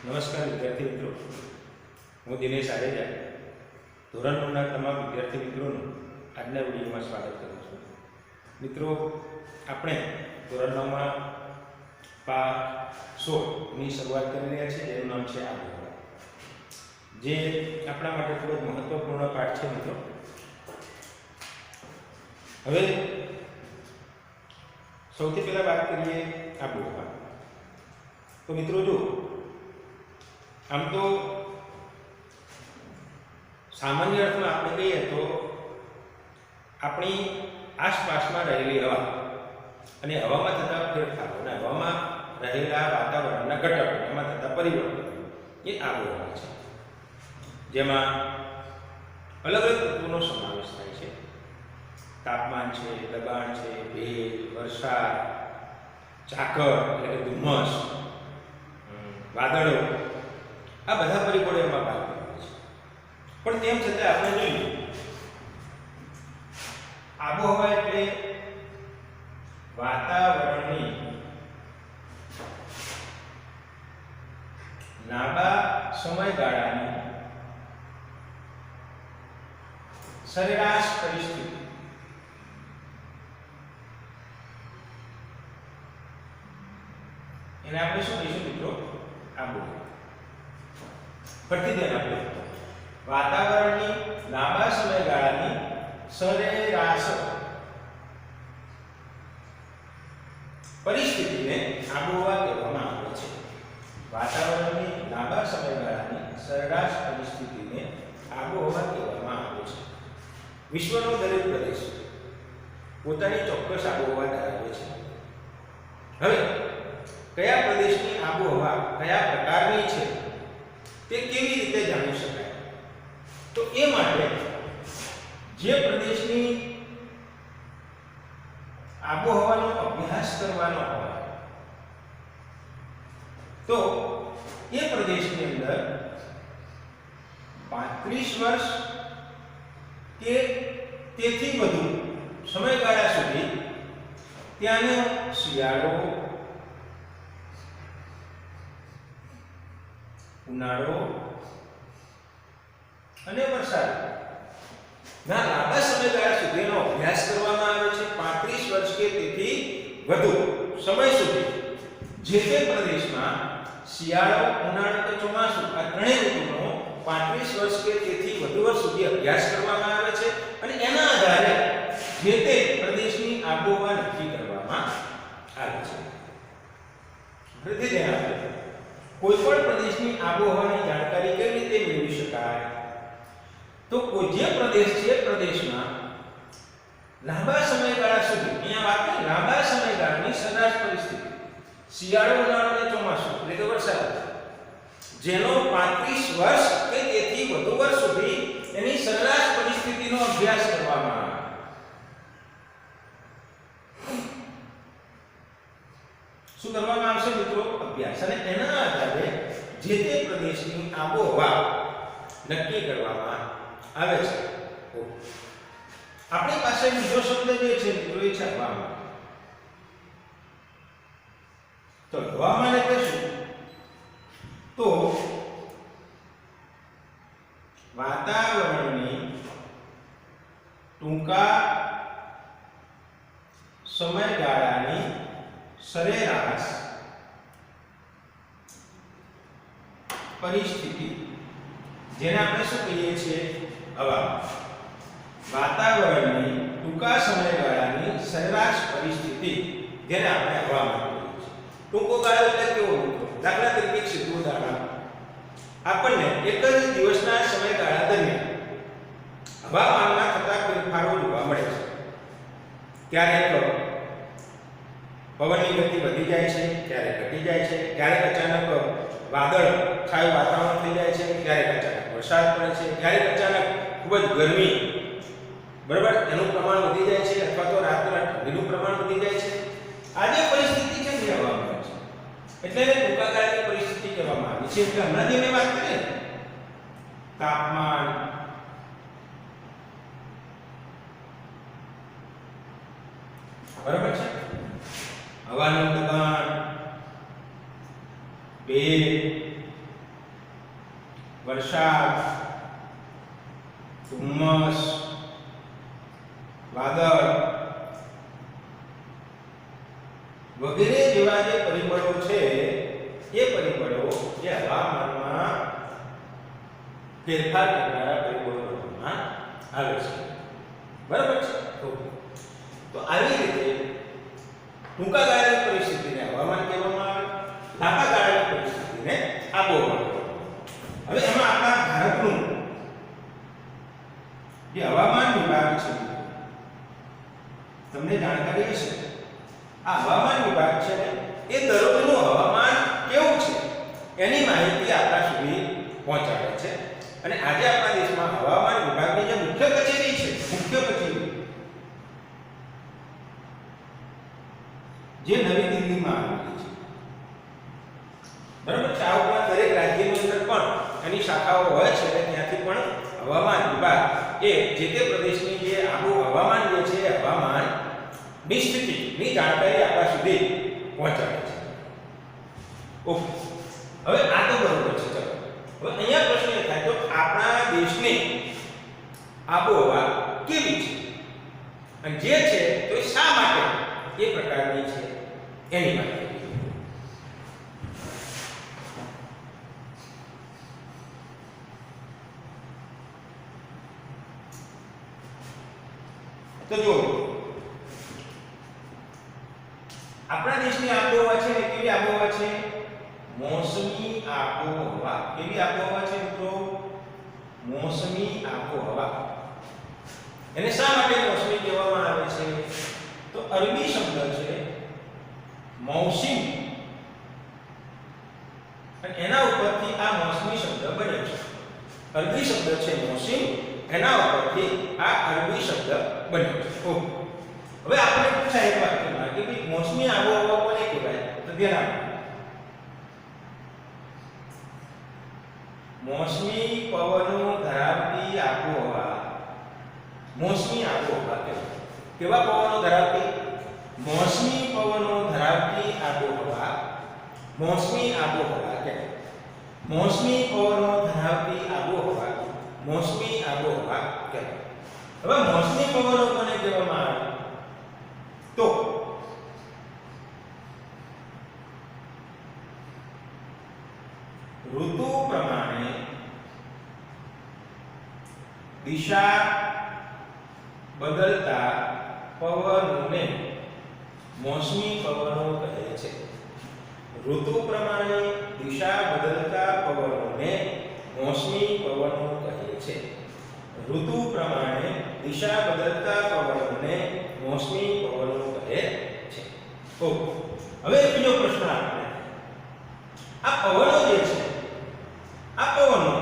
નમસ્કાર વિદ્યાર્થી મિત્રો, હું દિનેશ આરેજા ધોરણ 9ના તમામ વિદ્યાર્થી મિત્રોનું આજના વિડીયોમાં સ્વાગત કરું છું. મિત્રો, આપણે ધોરણ 9માં પાઠ 16ની શરૂઆત કરી રહ્યા છીએ, જેનું નામ છે આબોહવા, જે આપણા માટે ખૂબ જ મહત્વપૂર્ણ પાઠ છે. મિત્રો, હવે સૌથી પહેલા વાત કરીએ આબોહવા. તો મિત્રો, જો આમ તો સામાન્ય અર્થમાં આપણે કહીએ તો આપણી આસપાસમાં રહેલી હવા અને હવામાં થતા ફેરફારો અને હવામાં રહેલા વાતાવરણના ઘટકો, એમાં થતા પરિવર્તનો એ આબોહવા છે, જેમાં અલગ અલગ તત્વોનો સમાવેશ થાય છે. તાપમાન છે, દબાણ છે, ભેજ, વરસાદ, ઝાકળ એટલે કે ધુમ્મસ, વાદળો, આ બધા પરિબળો એમાં ભાગ કરે છે. પણ તેમ છતાં આપણે જોઈએ આબોહવા એટલે વાતાવરણની લાંબા સમયગાળાની સરેરાશ પરિસ્થિતિ. એને આપણે શું કહીશું મિત્રો? આબોહવા. ફરીથી ધ્યાન આપો. વાતાવરણની લાંબા સમયગાળાની સરેરાશ પરિસ્થિતિને આબોહવા કહેવામાં આવે છે. વાતાવરણની લાંબા સમયગાળાની સરેરાશ પરિસ્થિતિને આબોહવા કહેવામાં આવે છે. વિશ્વનો દરેક પ્રદેશ પોતાની ચોક્કસ આબોહવા ધરાવે છે. હવે કયા પ્રદેશની આબોહવા કયા પ્રકારની છે તે કેવી રીતે જાણી શકાય? તો એ માટે જે પ્રદેશની આબોહવાનો અભ્યાસ કરવાનો હોય તો એ પ્રદેશની અંદર 35 વર્ષ કે તેથી વધુ સમયગાળા સુધી ત્યાંનો શિયાળો, ઉનાળો અને વરસાદ ના લાંબા સમયગાળા સુધીનો અભ્યાસ કરવામાં આવે છે. 35 વર્ષ કે તેથી વધુ સમય સુધી જે તે પ્રદેશમાં શિયાળો, ઉનાળો કે ચોમાસું આ ત્રણેય ઋતુનો 35 વર્ષ કે તેથી વધુ વર્ષ સુધી અભ્યાસ કરવામાં આવે છે અને એના આધારે જે તે પ્રદેશની આબોહવા નક્કી કરવામાં આવે છે. ફરીથી ધ્યાન આપજો. કોઈ પણ પ્રદેશની આબોહવાની જાણકારી કેવી રીતે મેળવી શકાય? તો કોઈ જે પ્રદેશ છે પ્રદેશમાં લાંબા સમયગાળા સુધી, અહીંયા વાત છે લાંબા સમયગાળાની સરેરાશ પરિસ્થિતિ, શિયાળો, ઉનાળો અને ચોમાસું એટલે કે વરસાદ, જેનો 35 વર્ષ કે તેથી વધુ વર્ષ સુધી એની સરેરાશ પરિસ્થિતિનો અભ્યાસ કરવામાં આવે. શું કરવામાં આવશે મિત્રો? અભ્યાસ. અને એના આધારે જે તે પ્રદેશની આબોહવા નક્કી કરવામાં આવે છે. આપણી પાસે બીજો શબ્દ જે છે મિત્રો એ છે હવામાન. તો હવામાન એટલે શું? તો વાતાવરણની ટૂંકા સમયગાળાની સરેરાશ પરિસ્થિતિ, જેને આપણે શું કહીએ છીએ? હવામાન. વાતાવરણની ટૂંકા સમયગાળાની સરેરાશ પરિસ્થિતિ, જેને આપણે હવામાન કહીએ છીએ. ટૂંકો ગાળો એટલે કેવો મિત્રો? દાખલા તરીકે એક સીધું ઉદાહરણ, આપણને એક જ દિવસના સમયગાળા દરમિયાન હવામાનમાં થતા ફેરફારો જોવા મળે છે. ક્યારેક પવનની ગતિ વધી જાય છે, ક્યારેક ઘટી જાય છે, ક્યારેક અચાનક વાદળ છાયું વાતાવરણ થઈ જાય છે, ક્યારેક અચાનક વરસાદ પડે છે, ક્યારેક અચાનક ખૂબ જ ગરમી, બરાબર, એનું પ્રમાણ વધી જાય છે, અથવા તો રાતના ઠંડીનું પ્રમાણ વધી જાય છે. આ જે પરિસ્થિતિ છે તે હવામાન છે. એટલે એને ટૂંકા ગાળાની પરિસ્થિતિ કહેવામાં આવે છે. એટલે હમણાં જે મેં વાત કરી તાપમાન, બરાબર છે, હવાનું દબાણ, ભેજ, વરસાદ, ધુમ્મસ, વાદળ વગેરે જેવા જે પરિબળો છે એ પરિબળો જે હવામાનમાં ફેરફાર કરનારા પરિબળો ગણવામાં આવે છે. બરાબર છે? તો આવી રીતે ટૂંકા ગાળાની પરિસ્થિતિને હવામાન કહેવામાં આવે, લાંબા ગાળાની પરિસ્થિતિને આબોહવા કહેવામાં આવે. હવે એમાં આપણા ભારતનું જે હવામાન વિભાગ છે તમને જાણકારી હશે. આ હવામાન વિભાગ છે ને એ દરરોજનું હવામાન કેવું છે એની માહિતી આપણા સુધી પહોંચાડે છે. અને આજે આપણા દેશમાં હવામાન વિભાગની જે મુખ્ય કચેરી છે, જે નવી દિલ્હીમાં આવેલી છે. બરાબર છે? આ ઉપરાંત દરેક રાજ્યની અંદર પણ એની શાખાઓ હોય છે અને ત્યાંથી પણ હવામાન વિભાગ એ જે તે પ્રદેશની જે હવામાન જે છે હવામાન ની સ્થિતિની જાણકારી આપણા સુધી પહોંચાડે છે. ઓકે, હવે આ તો બરોબર છે. ચલો, હવે અહીંયા પ્રશ્ન એ થાય તો આપણા દેશની આબોહવા કેવી છે અને જે છે તો એ શા માટે એ પ્રકારની છે એની માહિતી. તો જો આપણા દેશની આબોહવા છે ને કેવી આબોહવા છે? મોસમી આબોહવા. કેવી આબોહવા છે મિત્રો? મોસમી આબોહવા. એને શા માટે મોસમી કહેવામાં આવે છે? તો અરબી શબ્દ છે મૌસમ અને એના ઉપરથી આ મોસમી શબ્દ બન્યો છે. અરબી શબ્દ છે મૌસમ, એના ઉપરથી આ અરબી શબ્દ બન્યો છે. ઓકે, હવે આપણે પૂછાય એક વાત કે ભાઈ મોસમી આબોહવા કોને કહેવાય? તો ધ્યાન આપો. મોસમી પવનો ધરાવતી આબોહવા મોસમી આબોહવા કહેવાય. કેવા પવનો ધરાવતી? મોસમી પવનો ધરાવતી આબોહવા મોસમી આબોહવા કહેવાય. મોસમી પવનો ધરાવતી આબોહવા મોસમી આબોહવા કહેવાય. હવે મોસમી પવનો કોને કહેવામાં આવે? તો ઋતુ પ્રમાણે દિશા બદલતા પવનોને મોસમી પવનો કહે છે. ઋતુ પ્રમાણે દિશા બદલતા પવનોને મોસમી પવનો કહે છે. ઋતુ પ્રમાણે દિશા બદલતા પવનોને મોસમી પવનો કહે છે. ઓકે, હવે બીજો પ્રશ્ન આપણે આ પવનો જે છે આ પવનો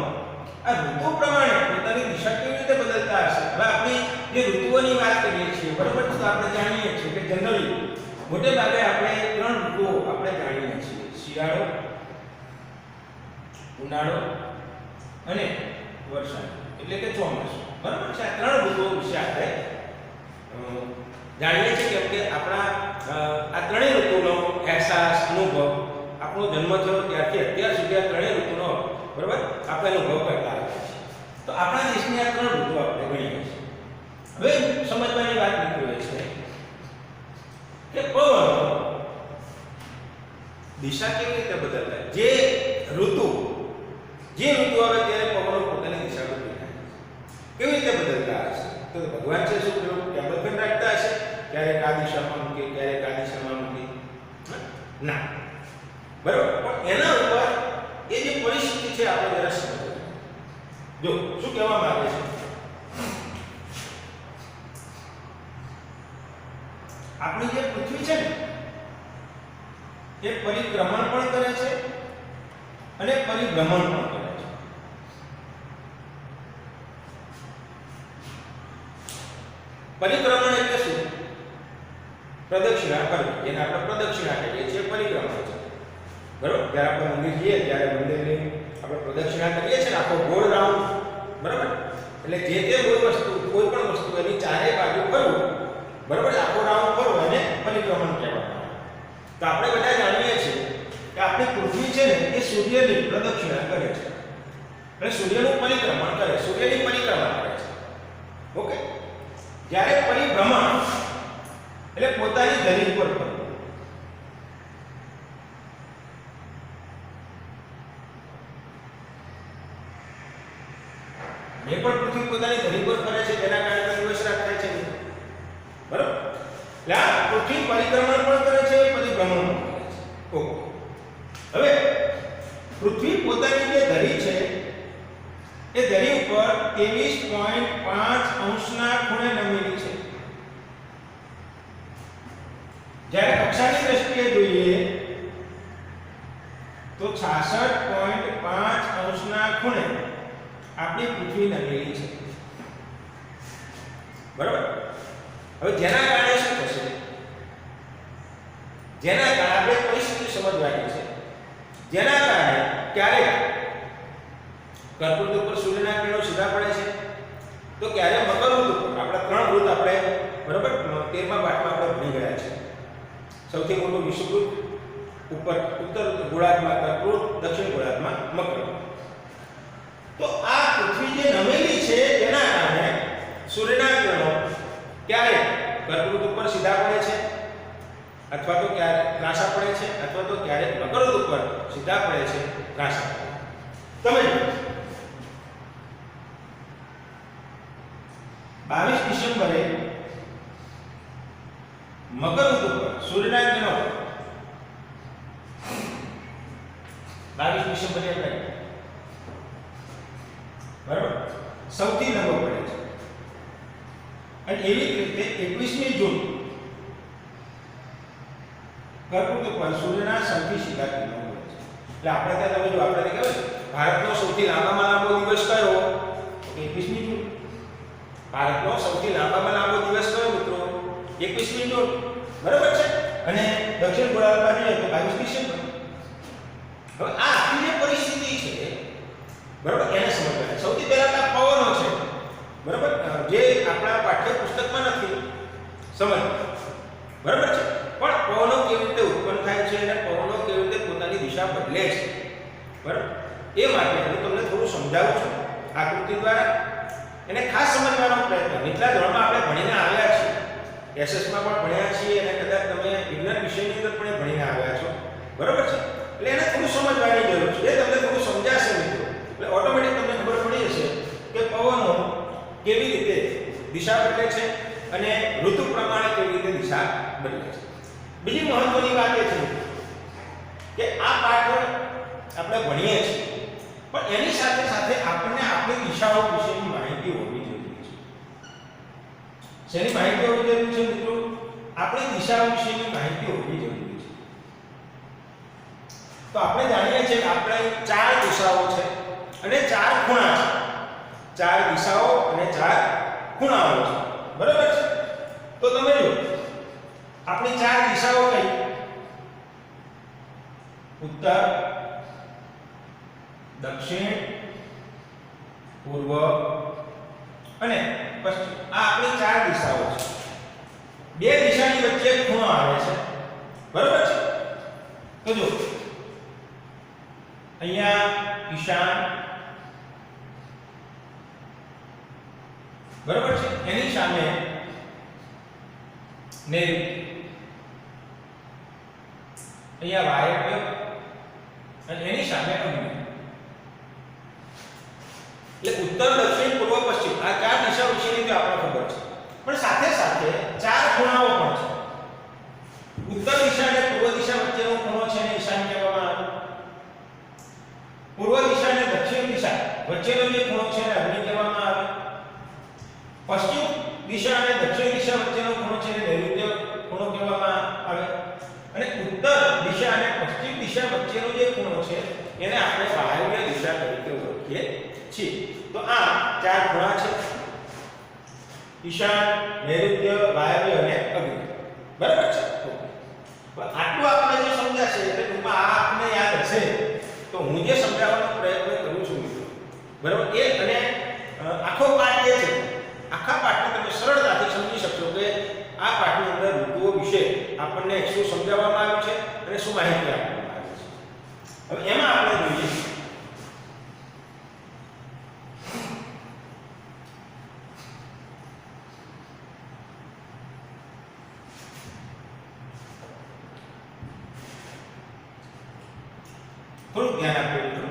આ ઋતુ પ્રમાણે પોતાની દિશા કેવી રીતે બદલતા હશે? હવે આપણે જે ઋતુઓની વાત કરીએ છીએ બરાબર, તો આપણે જાણીએ છીએ કે જનરલી મોટે ભાગે આપણે ત્રણ ઋતુઓ આપણે જાણીએ છીએ: શિયાળો, ઉનાળો અને વરસાદ એટલે કે ચોમાસું. બરાબર છે? આ ત્રણ ઋતુઓ વિશે આપણે જાણીએ છીએ કેમ કે આપણા આ ત્રણેય ઋતુનો અહેસાસ, અનુભવ આપણો જન્મ થયો ત્યારથી અત્યાર સુધી આ ત્રણેય ઋતુનો બરાબર આપણે અનુભવ કરતા આવ્યા છીએ. તો આપણા દેશની આ ત્રણ ઋતુ આપણે ગણીએ છીએ. હવે સમજવાની વાત નીકળે છે કે પવન દિશા કેવી રીતે બદલાય? જે ઋતુ આવે ત્યારે પવનો પોતાની દિશા બદલી નાખે છે. કેવી રીતે બદલતા હશે? તો ભગવાન છે શું પેલું ટેબલ રાખતા હશે, ક્યારેક આ દિશામાં મૂકે, ક્યારેક આ દિશામાં મૂકે? ના, બરાબર. પણ એના ઉપર એ જે પરિસ્થિતિ છે આપણે જરા સમજો. જો શું કહેવામાં આવે છે, આપણી જે પૃથ્વી છે ને એ પરિક્રમણ પણ કરે છે અને પરિભ્રમણ પણ કરે છે. પરિક્રમણ એટલે શું? પ્રદક્ષિણા કરવી, જેને આપણે પ્રદક્ષિણા કહીએ છીએ, પરિક્રમણ છે. બરાબર? જ્યારે આપણે મંદિર જઈએ ત્યારે મંદિરની આપણે પ્રદક્ષિણા કરીએ છીએ, આખો ગોળ રાઉન્ડ. બરાબર? એટલે જે તે કોઈ પણ વસ્તુ એની ચારે બાજુ ફરવું, બરાબર, આખો રાઉન્ડ ફરવો એને પરિક્રમણ કહેવામાં આવે. તો આપણે બધા જાણીએ છીએ કે આપણી પૃથ્વી છે ને એ સૂર્યની પ્રદક્ષિણા કરે છે. એટલે સૂર્યનું પરિભ્રમણ કરે, સૂર્યની પરિક્રમા કરે છે. ઓકે, જ્યારે પરિભ્રમણ એટલે પોતાની ધરી પર ફરવું. એ પણ પૃથ્વી પોતાની ધરી પર ફરે છે, તેના કારણે દિવસ રાત થાય છે. બરાબર? એટલે આ પૃથ્વી પરિક્રમણ પણ કરે છે, પરિભ્રમણ પણ કરે છે. ઓકે, હવે પૃથ્વી પોતાની જે ધરી છે એ ધરી ઉપર 23.5 અંશના ખૂણે નમેલી છે. જ્યારે કક્ષાની દ્રષ્ટિએ જોઈએ તો 66.5 અંશના ખૂણે આપણી પૃથ્વી નમેલી છે. બરાબર? હવે જેના કારણે શું થશે? જેના કારણે આપણે પરિસ્થિતિ સમજવાની છે. જેના કારણે ક્યારેક કર્કવૃત ઉપર સૂર્યના કિરણો સીધા પડે છે, તો ક્યારેક મકરવૃત ઉપર. આપણા 3 વૃત્ત આપણે બરાબર 13મા પાઠમાં આપણે ભણી ગયા છે. સૌથી મોટું વિષુવવૃત્ત, ઉપર ઉત્તર ગોળાર્ધમાં કર્કવૃત, દક્ષિણ ગોળાર્ધમાં મકરવૃત્ત. તો આ પૃથ્વી જે નમેલી છે તેના કારણે સૂર્યના કિરણો ક્યારેક કર્કવૃત ઉપર સીધા પડે છે, અથવા તો ક્યારેક ત્રાંસા પડે છે, અથવા તો ક્યારેક મકરવૃત ઉપર સીધા પડે છે, ત્રાંસા. તમે 22 ડિસેમ્બરે મકરવૃત ઉપર સૂર્યના કિરણો 22 ડિસેમ્બરે આપણે બરાબર સૌથી નબળો પડે છે. અને એવી જ રીતે 21મી જૂન કર્કવૃત ઉપર સૂર્યના સૌથી સીધા કિરણો પડે છે. એટલે આપણે ત્યાં તમે જો આપણે કહેવાય ભારતનો સૌથી લાંબામાં લાંબો દિવસ કયો? 21મી જૂન. ભારતનો સૌથી લાંબામાં લાંબો દિવસ કયો મિત્રો? 21મી જૂન. બરાબર છે? અને દક્ષિણ ગોળાર્ધમાં જોઈએ તો 22 ડિસેમ્બર. હવે આ આખી જે પરિસ્થિતિ છે બરાબર એને સમજવાની. સૌથી પહેલા આ પવનો છે બરાબર, જે આપણા પાઠ્ય પુસ્તકમાં નથી સમજ બરાબર છે. પણ પવનો કેવી રીતે ઉત્પન્ન થાય છે અને પવનો કેવી રીતે પોતાની દિશા બદલે છે બરાબર, એ માટે હું તમને થોડું સમજાવું છું આકૃતિ દ્વારા. એને ખાસ સમજવાનો પ્રયત્ન. નીચલા ધોરણમાં આપણે ભણીને આવ્યા છીએ, એસએસમાં પણ ભણ્યા છીએ અને કદાચ તમે વિજ્ઞાન વિષયની અંદર પણ ભણીને આવ્યા છો બરાબર છે. એટલે એને થોડું સમજવાની જરૂર છે. એ તમને થોડું સમજાશે મિત્રો, એટલે ઓટોમેટિક તમને ખબર પડી જશે કે પવનો કેવી રીતે દિશા બદલે છે અને ઋતુ પ્રમાણે કેવી રીતે દિશા બદલે છે. બીજી મહત્વની વાત એ છે કે આ પાઠ આપણે ભણીએ છીએ, પણ એની સાથે સાથે આપણને આપણી દિશાઓ વિશેની માહિતી હોવી જરૂરી છે. શેની માહિતી હોવી જરૂરી છે મિત્રો? આપણી દિશાઓ વિશેની માહિતી હોવી જરૂરી છે. તો આપણે જાણીએ છીએ કે આપણે 4 દિશાઓ છે અને 4 ખૂણા છે. 4 દિશાઓ અને 4 ખૂણાઓ છે બરાબર છે. તો તમે જો આપણી 4 દિશાઓ કઈ? ઉત્તર, દક્ષિણ, પૂર્વ અને પશ્ચિમ. આ આપણી 4 દિશાઓ છે. 2 દિશાની વચ્ચે ખૂણો આવે છે બરાબર છે. તો જો અહીંયા ઈશાન બરાબર છે, એની સામે નૈઋત્ય, અહીંયા વાયવ્ય અને એની સામે અગ્નિ. એટલે ઉત્તર, દક્ષિણ, પૂર્વ, પશ્ચિમ આ 4 દિશાઓ વિશેની તો આપણને ખબર છે, પણ સાથે સાથે 4 ખૂણાઓ પણ છે. ઉત્તર દિશા અને પૂર્વ દિશા વચ્ચેનો ખૂણો છે એને ઈશાન કહેવામાં આવે. પૂર્વ દિશા અને દક્ષિણ દિશા વચ્ચેનો જે ખૂણો છે એને અગ્નિ કહેવામાં આવે. પશ્ચિમ દિશા અને દક્ષિણ દિશા વચ્ચેનો ખૂણો છે એને નૈઋત્ય ખૂણો કહેવામાં આવે. અને ઉત્તર દિશા અને પશ્ચિમ દિશા વચ્ચેનો જે ખૂણો છે એને આપણે વાયવ્ય દિશા તરીકે ઓળખીએ છીએ. તો આ 4 ખૂણા છે: ઈશાન, નૈઋત્ય, વાયવ્ય અને અગ્નિ. બરાબર છે? આટલું આપણે જે સમજાશે એટલે ટૂંકમાં આ આપને યાદ હશે તો હું જે સમજાવવાનો પ્રયત્ન કરું છું મિત્રો બરાબર, એ અને આખો પાઠ જે છે આખા પાઠને તમે સરળતાથી સમજી શકશો કે આ પાઠની અંદર ઋતુઓ વિશે આપણને શું સમજાવવામાં આવ્યું છે અને શું માહિતી આપવામાં આવી છે. હવે એમાં આપણે જોઈએ થોડું ધ્યાન આપજો મિત્રો.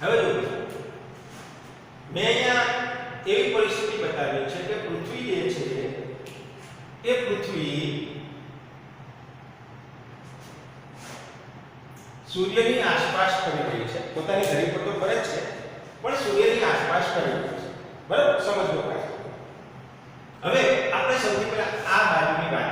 હવે જો મેં અહીંયા એવી પરિસ્થિતિ બતાવી છે કે પૃથ્વી જે છે એ પૃથ્વી સૂર્યની આસપાસ ફરી રહી છે. પોતાની ધરી પર તો ફરે જ છે પણ સૂર્યની આસપાસ ફરી રહી છે. બરાબર, સમજો ખાસ. હવે આપણે સૌથી પહેલા આ બાજુની વાત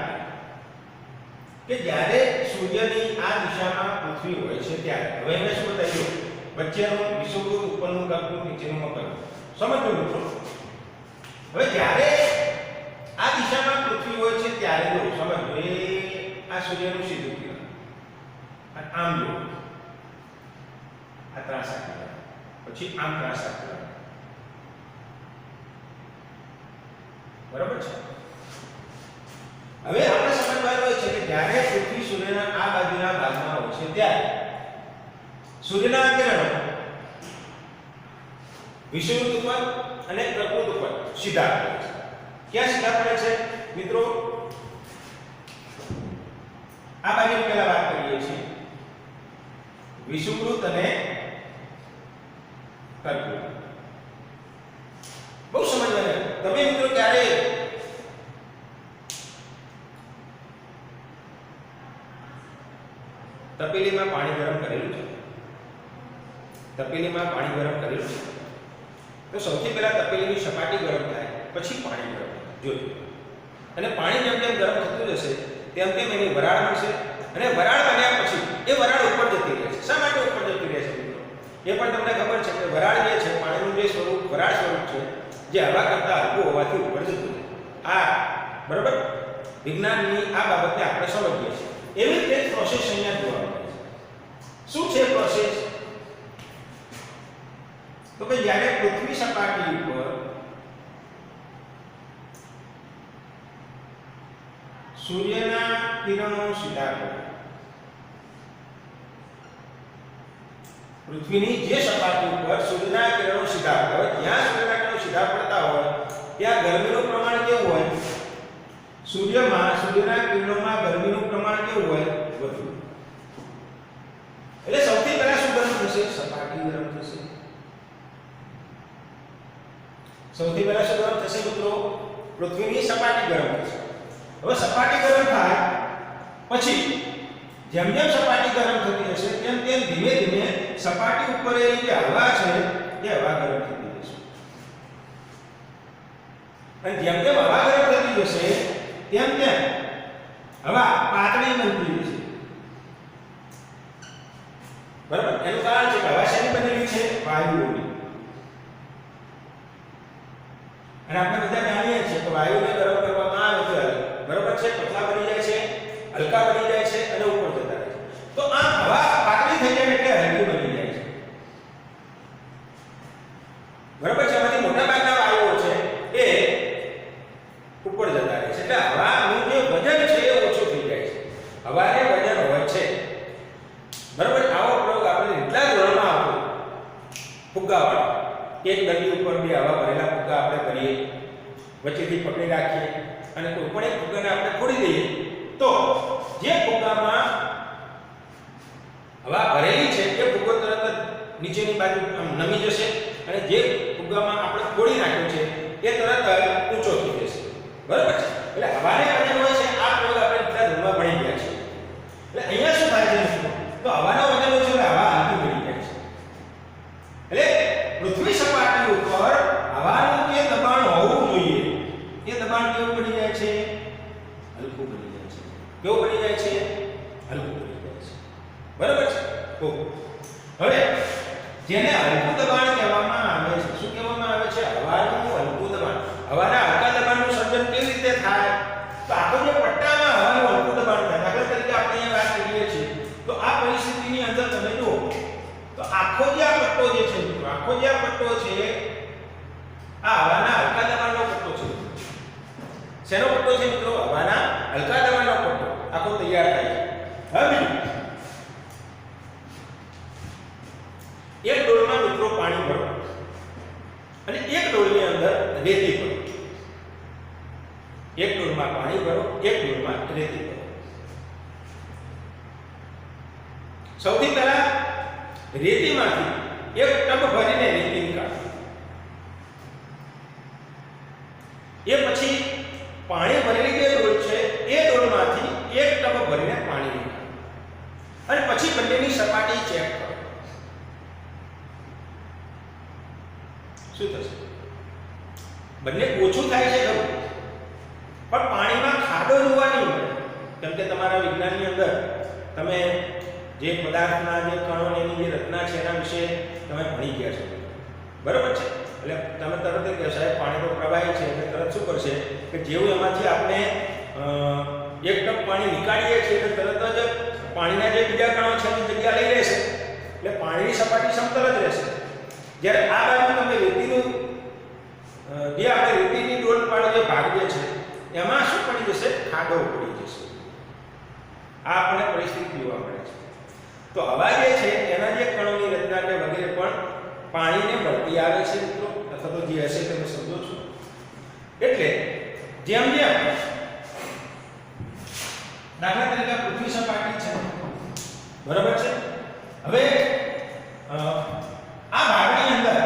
કરીએ કે જ્યારે સૂર્યની આ દિશામાં પૃથ્વી હોય છે ત્યારે હવે મેં શું બતાવ્યું, વચ્ચેનું વિષુવવૃત્ત, ઉપરનું કર્કવૃત્ત, નીચેનું મકરવૃત્ત. સમજો મિત્રો. હવે જ્યારે આ દિશામાં પૃથ્વી હોય છે ત્યારે જો સમજો એ આ સૂર્યનું સીધું કિરણ અને આમ જો આ ત્રાંસા કિરણ, પછી આમ ત્રાંસા કિરણ. બરાબર છે. હવે આપણે સમજવાનું એ છે કે જ્યારે પૃથ્વી સૂર્યના આ બાજુના ભાગમાં હોય છે ત્યારે સૂર્યના કિરણો વિષુવવૃત્ત ઉપર અને કર્કવૃત્ત ઉપર સીધા પડે છે. ક્યાં સીધા પડે છે મિત્રો? આ બાજુ પહેલા વાત કરીએ છીએ વિષુવવૃત્ત અને કર્કવૃત્ત. બહુ સમજવાનું. તમે મિત્રો ક્યારે તપેલીમાં પાણી ગરમ કરેલું છે? તપેલીમાં પાણી ગરમ કરેલું છે તો સૌથી પહેલા તપેલીની સપાટી ગરમ થાય, પછી પાણી ગરમ થાય. જોજો. અને પાણી જેમ જેમ ગરમ થતું જશે તેમ તેમ એની વરાળ બનશે અને વરાળ બન્યા પછી એ વરાળ ઉપર જતી રહે છે. શા માટે ઉપર જતી રહે છે મિત્રો? એ પણ તમને ખબર છે કે વરાળ જે છે પાણીનું જે સ્વરૂપ વરાળ સ્વરૂપ છે જે હવા કરતાં હલકું હોવાથી ઉપર જતું રહે. આ બરાબર વિજ્ઞાનની આ બાબતને આપણે સમજીએ છીએ. એવી રીતે પ્રોસેસ અહીંયા જોવા મળે છે. શું છે પ્રોસેસ? તો કે જ્યારે પૃથ્વી સપાટી ઉપર સૂર્યના કિરણો સીધા પડે, પૃથ્વીની જે સપાટી ઉપર સૂર્યના કિરણો સીધા પડે, જ્યાં સૂર્યના કિરણો સીધા પડતા હોય ત્યાં ગરમીનું પ્રમાણ કેવું હોય? સૂર્યના કિરણોમાં ગરમીનું પ્રમાણ કેવું હોય? વધુ. એટલે સૌથી પહેલા શું ગરમ થશે? સપાટી ગરમ થશે. સૌથી પહેલા શું ગરમ થશે મિત્રો? પૃથ્વીની સપાટી ગરમ થશે. હવે સપાટી ગરમ થાય પછી જેમ જેમ સપાટી ગરમ થતી હશે તેમ તેમ ધીમે ધીમે સપાટી ઉપર જે હવા છે એ હવા ગરમ થતી જશે. અને જેમ જેમ હવા ગરમ થતી જશે તેમ તેમ હવા પાતળી બનતી જશે. બરાબર? એનું કારણ છે કે હવા શેની બનેલી છે? વાયુઓની. અને આપણે બધા જાણીએ છીએ કે વાયુને ગરમ કરવામાં આવે તો બરાબર છે પતલા બની જાય છે, હલકા બની જાય છે અને ઉપર જતા રહે છે. તો આ હવા પાતળી થઈ જાય એટલે હલકી બની જાય છે. બરાબર છે? આમાંથી મોટા ભાગના વાયુઓ છે એ ઉપર જતા રહે છે એટલે હવાનું જે વજન છે એ ઓછું થઈ જાય છે. હવાને વજન હોય છે. બરાબર? આવો પ્રયોગ આપણે એટલા ધોરણમાં આપો ફુગ્ગાવાળો એક દંડી ઉપર બે હવા ભરેલા ફુગ્ગા આપણે ભરીએ, વચ્ચેથી પકડી રાખીએ અને કોઈ પણ એક ફુગ્ગાને આપણે ફોડી દઈએ તો જે ફુગ્ગામાં હવા ભરેલી છે એ ફુગ્ગો તરત જ નીચેની બાજુ નમી જશે અને જે ફુગ્ગામાં આપણે ફોડી નાખ્યો છે એ તરત જ ઊંચો થઈ જશે. બરાબર છે? એટલે હવાને વજન હોય છે. આ પ્રયોગ આપણે એટલા ધોરણમાં ભણી ગયા છે. એટલે અહીંયા શું થાય છે મિત્રો? તો હવાનો વજન હોય છે એટલે હવા હલકી બની જાય છે. એટલે પૃથ્વી સપાટી ઉપર હવા જેને હલકું દબાણ કહેવામાં આવે છે. શું કહેવામાં આવે છે? હવાનું હલકું દબાણ. હવાના હલકા દબાણનું સર્જન કેવી રીતે થાય? તો આખો જે પટ્ટામાં હવાનું હલકું દબાણ થાય. દાખલા તરીકે આપણે અહીંયા વાત કરીએ છીએ તો આ પરિસ્થિતિની અંદર તમે જુઓ તો આખો જે આ પટ્ટો જે છે મિત્રો, આખો જે આ પટ્ટો છે આ હવાના હલકા દબાણનો પટ્ટો છે. શેનો પટ્ટો છે મિત્રો? હવાના હલકા દબાણનો પટ્ટો આખો તૈયાર થાય છે. હવે એક ડોલમાં મિત્રો પાણી ભરો અને એક ડોલની અંદર રેતી ભરો. એક ડોલમાં પાણી ભરો, એક ડોલમાં રેતી ભરો. સૌથી પહેલા રેતીમાંથી એક ટબ ભરીને રેતી નીકાળો. એ પછી પાણી ભરેલી જે ડોલ છે એ ડોલમાંથી એક ટબ ભરીને પાણી નીકાળો અને પછી બંનેની સપાટી ચેક કરો. શું થશે? બંને ઓછું થાય છે ખરું, પણ પાણીમાં ખાડો જોવા નહીં મળે. કેમ કે તમારા વિજ્ઞાનની અંદર તમે જે પદાર્થના જે કણોની જે રચના છે એના વિશે તમે ભણી ગયા છો, બરાબર છે? એટલે તમે તરત જ કહો સાહેબ પાણી તો પ્રવાહી છે એટલે તરત શું કરશે કે જેવું એમાંથી આપણે એક ટપ પાણી નીકાળીએ છીએ એટલે તરત જ પાણીના જે બીજા કણો છે એની જગ્યા લઈ લેશે એટલે પાણીની સપાટી સમતલ જ રહેશે. જ્યારે આ બાજુ તમે રેતીનું જે આપણે રેતીની ડોલ વાળો જે ભાગ જે છે એમાં શું પડી જશે? ખાડો પડી જશે. આ આપણને પરિસ્થિતિ જોવા મળે છે. તો હવા જે છે એના જે કણોની રચના કે વગેરે પણ પાણીને મળતી આવે છે મિત્રો, અથવા તો જે હશે તમે સમજો છો. એટલે જેમ જેમ દાખલા તરીકે પૃથ્વી સપાટી છે, બરાબર છે? હવે આ ભાગની અંદર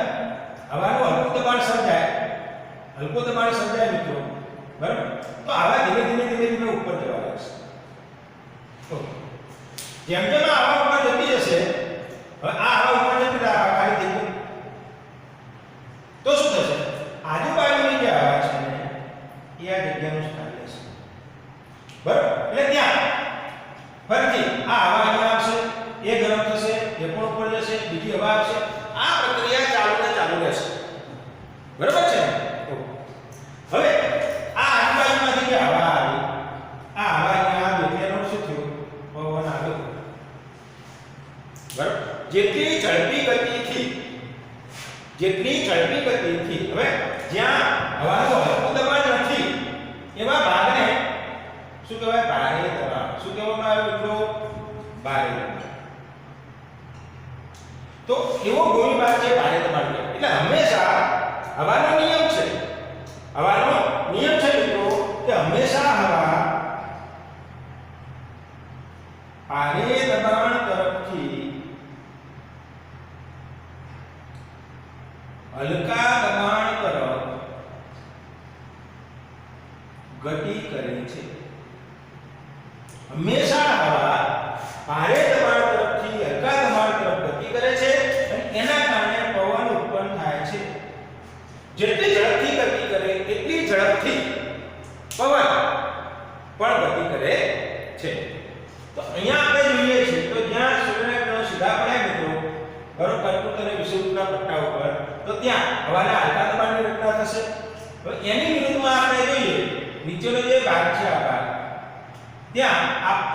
હવાનું હલકું દબાણ સર્જાય, હલકું દબાણ સર્જાય મિત્રો, બરાબર? તો હવા ધીમે ધીમે ઉપર જવા લાગશે. જેમ જેમ આ હવા ઉપર જતી જશે, હવે આ હવા ઉપર જતી ખાલી થઈ ગઈ તો શું થશે? આજુબાજુની જે હવા છે ને એ આ જગ્યાનું સ્થાન લેશે, બરાબર? એટલે ત્યાં ફરીથી આ હવા અહીંયા આવશે, એ ગરમ થશે, એ પણ ઉપર જશે, બીજી હવા આવશે. આ પ્રક્રિયા ચાલુ રહેશે, બરાબર છે? હવે આ આજુબાજુમાંથી જે હવા આવી, આ હવા અહીંયા આવી એટલે એનું શું થયું? પવન આવ્યો, બરાબર? જેટલી ઝડપી ગતિથી હવે જ્યાં હવાનું હલકું દબાણ નથી એવા ભાગને શું કહેવાય? ભારે દબાણ. શું કહેવામાં આવે મિત્રો? ભારે દબાણ. તો એવો ગોળીબાર છે ભારે દબાણ. એટલે હંમેશા હવાનો નિયમ છે, મિત્રો કે હંમેશા હવા ભારે દબાણ તરફથી હલકા દબાણ તરફ ગતિ કરે છે. હંમેશા હવા ભારે દબાણ તરફથી હલકા દબાણ તરફ ગતિ કરે છે અને એના કારણે પવન ઉત્પન્ન થાય છે. જેટલી ઝડપથી ગતિ કરે એટલી ઝડપથી પવન પણ ગતિ કરે છે. તો અહીંયા આપણે જોઈએ છીએ તો જ્યાં સૂર્યના કિરણો સીધા પડ્યા મિત્રો, બરોબર, કર્કવૃત અને વિષુવવૃત્તના પટ્ટા ઉપર, તો ત્યાં હવાના હલકા દબાણની રચના થશે. હવે એની વિરુદ્ધમાં આપણે જોઈએ નીચેનો જે ભાગ છે આ ભાગ, ત્યાં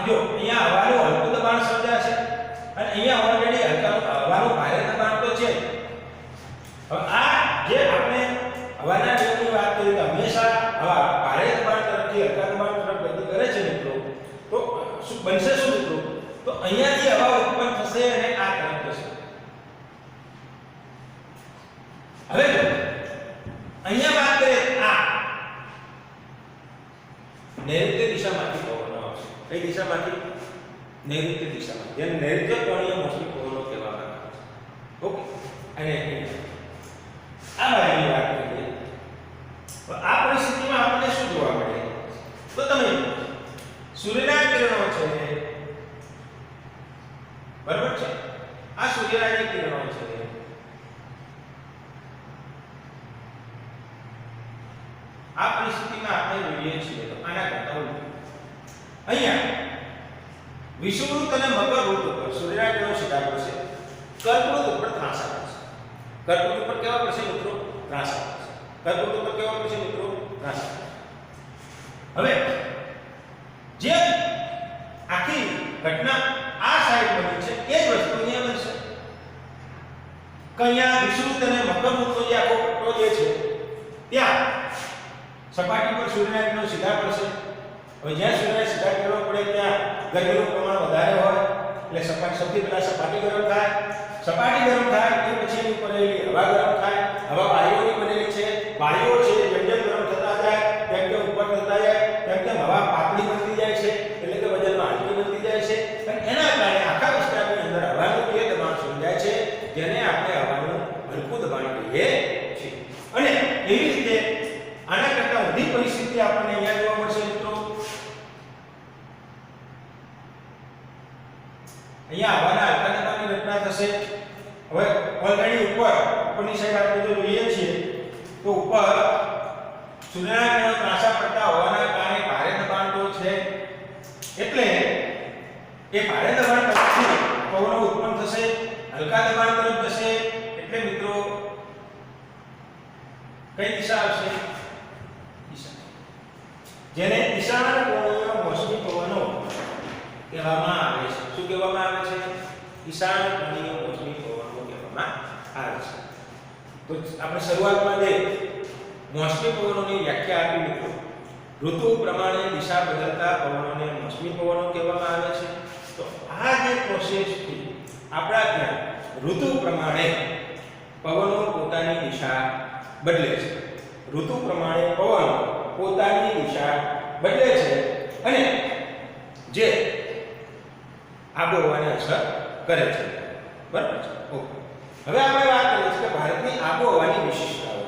જો અહીંયા હવાનું હલકું દબાણ સર્જાશે અને અહીંયા ઓલરેડી હવાનું ભારે દબાણ તો છે. હવે આ જે આપણે હવાના નિયમની વાત કરી કે હંમેશા હવા ભારે દબાણ તરફથી હલકા દબાણ તરફ ગતિ કરે છે મિત્રો, તો શું બનશે? શું મિત્રો? તો અહીંયાથી હવા ઉત્પન્ન થશે અને આ તરફ જશે. હવે અહીંયા વાત કરીએ આ નૈઋત્ય દિશામાંથી પવનો આવશે. કઈ દિશામાંથી? નૈઋત્ય દિશામાં. જેને નૈઋત્ય કોણીય મોસમી પવનો કહેવામાં આવે છે. ઓકે, અને આ બાજુની વાત કરીએ તો આ પરિસ્થિતિમાં આપણને શું જોવા મળે? તો તમે સૂર્યના કિરણો છે, બરાબર છે? આ સૂર્યના કિરણો છે, આ પરિસ્થિતિમાં આપણે જોઈએ છીએ તો આના કરતા ઉલટું અહીંયા વિષુવવૃત્ત અને મકરવૃત્ત ઉપર સૂર્યના કિરણો સીધા પડશે કર્કવૃત ઉપર ત્રાંસા પડશે. કર્કવૃત ઉપર કેવા પડશે મિત્રો? ત્રાંસા પડશે. કર્કવૃત ઉપર કેવા પડશે મિત્રો? ત્રાંસા. હવે જે આખી ઘટના આ સાઈડ બની છે એ જ વસ્તુ અહીંયા બનશે. કયા વિષુવૃત્ત અને મકરવૃત્તનો જે આખો પટ્ટો જે છે ત્યાં સપાટી પર સૂર્યના કિરણો સીધા પડશે. હવે જ્યાં સૂર્યના સીધા કિરણો પડે ત્યાં ગરમીનું પ્રમાણ વધારે હોય એટલે સપાટી સૌથી પહેલા સપાટી ગરમ થાય. સપાટી ગરમ થાય એ પછી એની ઉપર રહેલી હવા ગરમ થાય. હવા વાયુઓની બનેલી છે. વાયુઓ છે જેમ જેમ ગરમ થતા જાય તેમ તેમ ઉપર થતા જાય તેમ તેમ હવા પાતળી બનતી જાય છે એટલે કે વજનમાં હલકી બનતી જાય છે. અને એના કારણે આખા વિસ્તારની અંદર હવાનું જે દબાણ સર્જાય છે જેને આપણે હવાનું હલકું દબાણ કહીએ છીએ. અને એવી રીતે આના કરતા ઊંધી પરિસ્થિતિ આપણને અહીંયા જોવા મળશે મિત્રો. અહીંયા હવાના હલકા દબાણની રચના થશે. હવે ઓલરેડી ઉપરની સાઈડ આપણે જો જોઈએ છીએ તો ઉપર સૂર્યના કિરણો ત્રાંસા પડતા હોવાના કારણે ભારે દબાણ તો છે એટલે એ ભારે દબાણ તરફથી પવનો ઉત્પન્ન થશે. હલકા દબાણ તરફ જશે એટલે મિત્રો કઈ દિશા આવશે? દિશા. જેને દિશામાન કોણીય મોસમી પવનો કહેવામાં આવે છે. શું કહેવામાં આવે છે? દિશામાન કોણીય મોસમી પવનો કહેવામાં આવે છે. તો આપણે શરૂઆતમાં જે મોસમી પવનોની વ્યાખ્યા આપી મિત્રો. ઋતુ પ્રમાણે દિશા બદલતા પવનોને મોસમી પવનો કહેવામાં આવે છે. તો આ જે પ્રોસેસથી આપણા ત્યાં ઋતુ પ્રમાણે પવનો પોતાની દિશા બદલે છે. ઋતુ પ્રમાણે પવનો પોતાની દિશા બદલે છે અને જે આબોહવાને અસર કરે છે. બરાબર છે? ઓકે. હવે આપણે વાત કરીએ છીએ કે ભારતની આબોહવાની વિશેષતાઓ.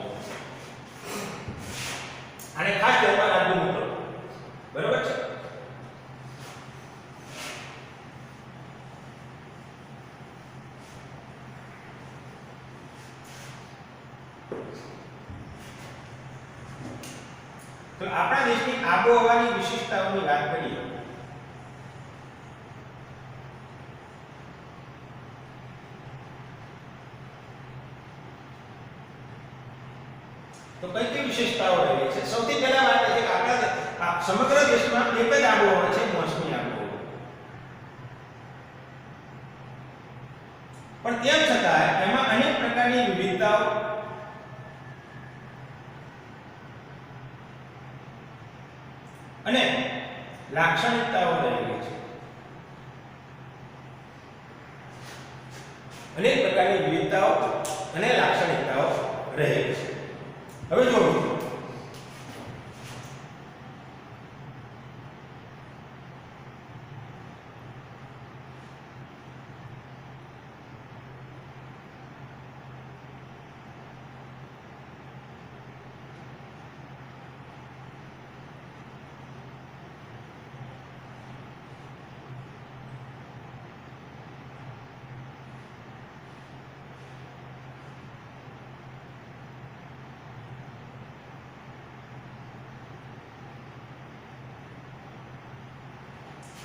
આને ખાસ ધ્યાનમાં રાખવું મિત્રો. બરાબર છે? તો આપણા દેશની આબોહવાની વિશેષતાઓની વાત કરીએ તો કઈ કઈ વિશેષતાઓ રહેલી છે? સૌથી પહેલા વાત છે કે આપણા સમગ્ર દેશમાં એક જ આબોહવા છે, મોસમી આબોહવા. પણ તેમ છતાં એમાં અનેક પ્રકારની વિવિધતાઓ અને લાક્ષણિકતાઓ રહેલી છે. અનેક પ્રકારની વિવિધતાઓ અને લાક્ષણિકતાઓ રહેલી છે. હવે જો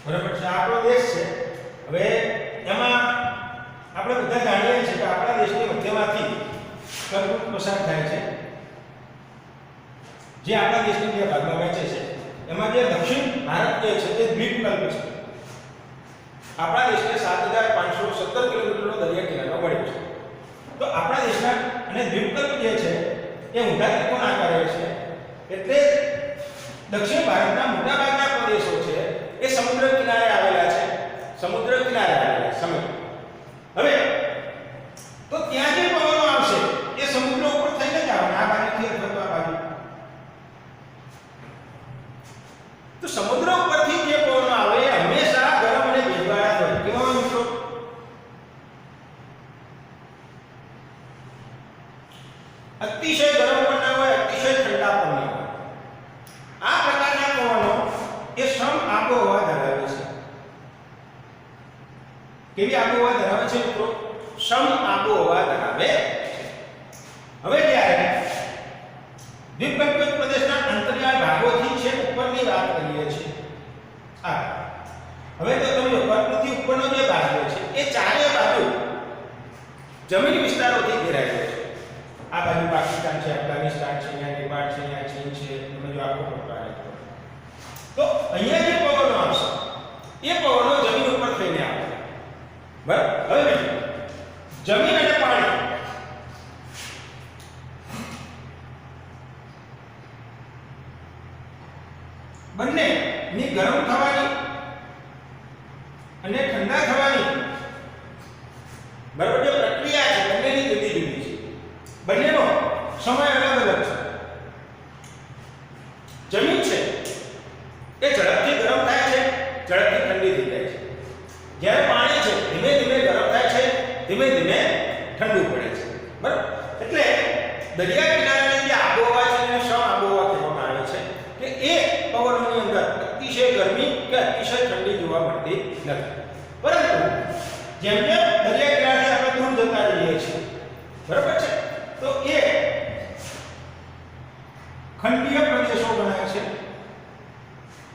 બરાબર છે, આપણો દેશ છે. હવે એમાં આપણે બધા જાણીએ છીએ કે આપણા દેશની મધ્યમાંથી કર્કવૃત પસાર થાય છે, જે આપણા દેશની બે ભાગમાં વહેંચે છે. એમાં જે દક્ષિણ ભારત જે છે તે દ્વીપકલ્પ છે. આપણા દેશને 7517 કિલોમીટરનો દરિયા કિનારો મળ્યો છે. તો આપણા દેશના અને દ્વીપકલ્પ જે છે એ ઊંધા ત્રિકોણ આકારે છે. એટલે દક્ષિણ ભારતના મોટાભાગના પ્રદેશો છે એ સમુદ્ર કિનારે આવેલા છે. સમુદ્ર કિનારે આવેલા છે. હવે તો ત્યાં જે પવનો આવશે એ સમુદ્ર ઉપર થઈને જ આવવાના, આ બાજુથી અથવા તો આ બાજુ. તો સમુદ્ર ઉપરથી જે પવનો આવે એ હંમેશા ગરમ અને ભેજવાળા હોય. કેવા હોય મિત્રો? અતિશય ગરમ પણ ના હોય, અતિશય ઠંડા પણ ના હોય. આ પ્રકારના પવનો એ સમ આબોહવા ધરાવે છે. કેવી આબોહવા ધરાવે છે મિત્રો? સમ આબોહવા ધરાવે છે. હવે જ્યારે દ્વીપકલ્પ પ્રદેશના અંતરિયાળ ભાગોથી છે ઉપરની વાત કરીએ છીએ. હવે તો તમે કર્કવૃતથી ઉપરનો જે ભાગ છે એ ચારે બાજુ જમીન વિસ્તારોથી ઘેરાયેલો છે. આ બાજુ પાકિસ્તાન છે, અફઘાનિસ્તાન છે, અહીંયા નેપાળ છે, અહીંયા ચીન છે, તમે જો આખો પટ્ટો આવે તો અહીંયા જે પવનો આવશે એ પવનો જમીન ઉપર થઈને આવે. બરાબર? હવે જમીન અને પાણી બંને ની ગરમ થવાની અને ઠંડા થવાની બરાબર જે પ્રક્રિયા છે બંનેની જુદી જુદી છે. બંનેનો સમય અલગ અલગ છે. જમીન છે એ ઝડપથી ગરમ થાય છે, ઝડપથી ઠંડી થઈ જાય છે. જ્યારે પાણી છે ધીમે ધીમે ગરમ થાય છે, ધીમે ધીમે ઠંડુ પડે છે. બરાબર? એટલે દરિયા કિનારાની જે આબોહવા છે એને સમ આબોહવા કહેવામાં આવે છે કે એ પવનોની અંદર અતિશય ગરમી કે અતિશય ઠંડી જોવા મળતી નથી. પરંતુ જેમ જેમ દરિયા કિનારાથી આપણે દૂર જતા રહીએ છીએ, બરાબર છે, તો એ ખંડીય પ્રદેશો બને છે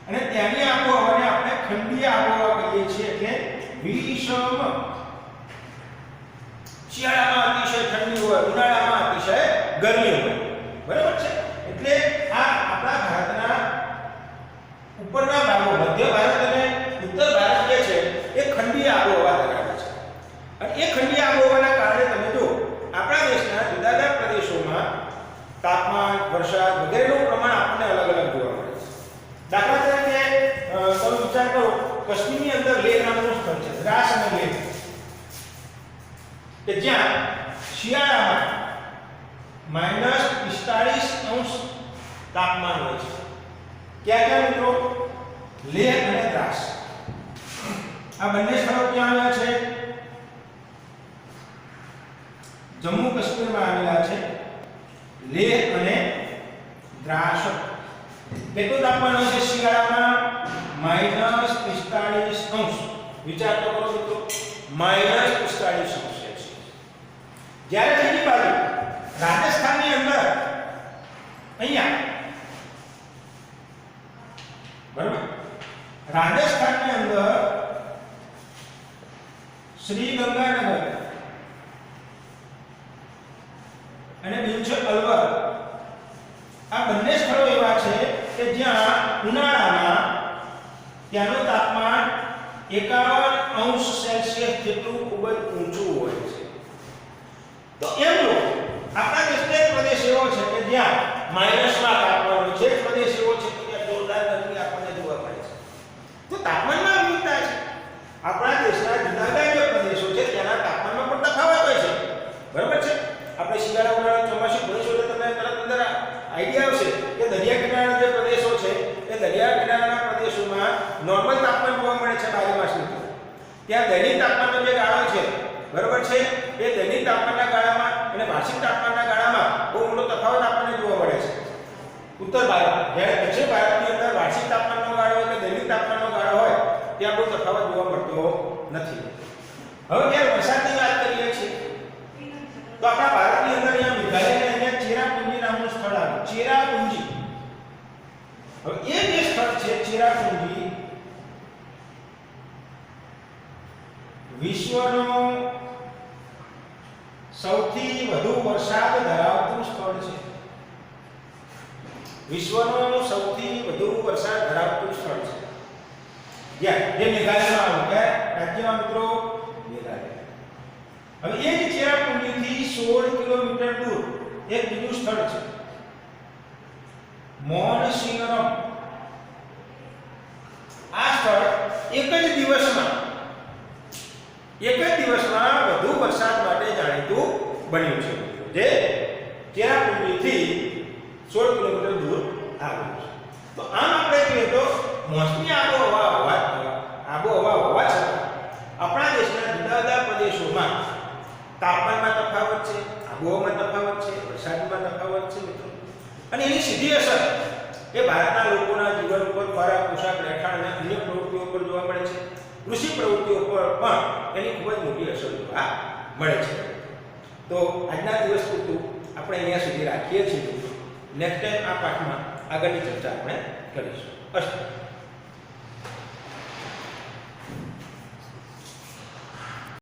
અને ત્યાંની આબોહવાને આપણે ખંડીય આબોહવા કહીએ છીએ. એટલે વિષમ, શિયાળામાં અતિશય ઠંડી હોય, ઉનાળામાં અતિશય ગરમી હોય. બરાબર છે? એટલે આ આપણા ભારતના ઉપરના ભાગો, મધ્ય ભારત અને ઉત્તર ભારત જે છે એ ખંડીય આબોહવા ધરાવે છે. અને એ ખંડીય આબોહવાના કારણે તમે જો આપણા દેશના જુદા જુદા પ્રદેશોમાં તાપમાન, વરસાદ વગેરેનું પ્રમાણ આપણને અલગ અલગ જોવા મળે છે. દાખલા તરીકે તમે વિચાર કરો, કાશ્મીરની અંદર લેહ નામનું સ્થળ છે, દ્રાસ અને લેહ, કે જ્યાં શિયાળામાં -45 તાપમાન હોય છે. ક્યાં ક્યાં મિત્રો? લેહ અને દ્રાસ. આ બંને સ્થળો ક્યાં આવેલા છે? જમ્મુ કાશ્મીરમાં આવેલા છે. લેહ અને દ્રાસ. કેટલું તાપમાન હોય છે શિયાળામાં? -45 વિચાર તો કરો મિત્રો, -45 જ્યારે બીજી બાજુ રાજસ્થાનની અંદર અહીંયા બરાબર, રાજસ્થાનની અંદર શ્રીગંગાનગર અને બીજું છે અલવર. આ બંને સ્થળો એવા છે કે જ્યાં ઉનાળામાં ત્યાંનું તાપમાન 51° જેટલું ખૂબ જ ઊંચું હોય છે. તો એમ લો, આપણા દેશનો પ્રદેશ એવો છે કે જ્યાં માઈનસમાં તાપમાન હોય છે, પ્રદેશ એવો છે કે જ્યાં જોરદાર ગરમી આપણને જોવા મળે છે. તો તાપમાનમાં વિવિધતા છે. આપણા દેશના જુદા જુદા જે પ્રદેશો છે ત્યાંના તાપમાનમાં પણ તફાવત હોય છે. બરાબર છે? આપણે શિયાળા, ઉનાળા, ચોમાસું ભણીશું એટલે તમને તરત અંદર આઈડિયા આવશે કે દરિયા કિનારાના જે પ્રદેશો છે એ દરિયા કિનારાના પ્રદેશોમાં નોર્મલ તાપમાન જોવા મળે છે 12 માસનું. ત્યાં દૈનિક તાપમાનનો જે ગાળો છે, બરાબર છે, એ દૈનિક તાપમાનના ગાળામાં અને વાર્ષિક તાપમાનના ગાળામાં બહુ મોટો તફાવત આપણને જોવા મળે છે. ઉત્તર ભારત, જ્યારે દક્ષિણ ભારતની અંદર વાર્ષિક તાપમાનનો ગાળો કે દૈનિક તાપમાનનો ગાળો હોય ત્યાં બહુ તફાવત જોવા મળતો નથી. હવે જ્યારે વરસાદની વાત કરીએ છીએ તો આપણા ભારતની અંદર અહીંયા મેઘાલયના અહીંયા ચેરાપુંજી નામનું સ્થળ આવે. ચેરાપુંજી. હવે એ જે સ્થળ છે ચેરાપુંજી વિશ્વનું સૌથી વધુ વરસાદ ધરાવતું સ્થળ છે. વિશ્વનું સૌથી વધુ વરસાદ ધરાવતું સ્થળ છે. જ્યાં જે મેઘાલયમાં આવે, કે રાજ્યમાં મિત્રો મેઘાલય. હવે એ જ ચેરાપુંજીથી 16 કિલોમીટર દૂર એક બીજું સ્થળ છે, મોનસિનરમ. આ સ્થળ એક જ દિવસમાં વધુ વરસાદ માટે જાણીતું બન્યું છે, જે ચેરાપુંજીથી 16 કિલોમીટર દૂર આવેલું છે. તો આમ આપણે જોઈએ તો મોસમી આબોહવા હોવા છતાં આપણા દેશના જુદા જુદા પ્રદેશોમાં તાપમાનમાં તફાવત છે, આબોહવામાં તફાવત છે, વરસાદમાં તફાવત છે મિત્રો. અને એની સીધી અસર એ ભારતના લોકોના જીવન ઉપર, ખોરાક, પોશાક, રહેઠાણ અને અન્ય પ્રવૃત્તિઓ પર જોવા મળે છે. કૃષિ પ્રવૃત્તિઓ પર પણ એની ખૂબ જ મોટી અસર જોવા મળે છે. તો આજના દિવસ પૂરતું આપણે અહીંયા સુધી રાખીએ છીએ. નેક્સ્ટ ટાઈમ આ પાઠમાં આગળની ચર્ચા આપણે કરીશું. અસ્તુ.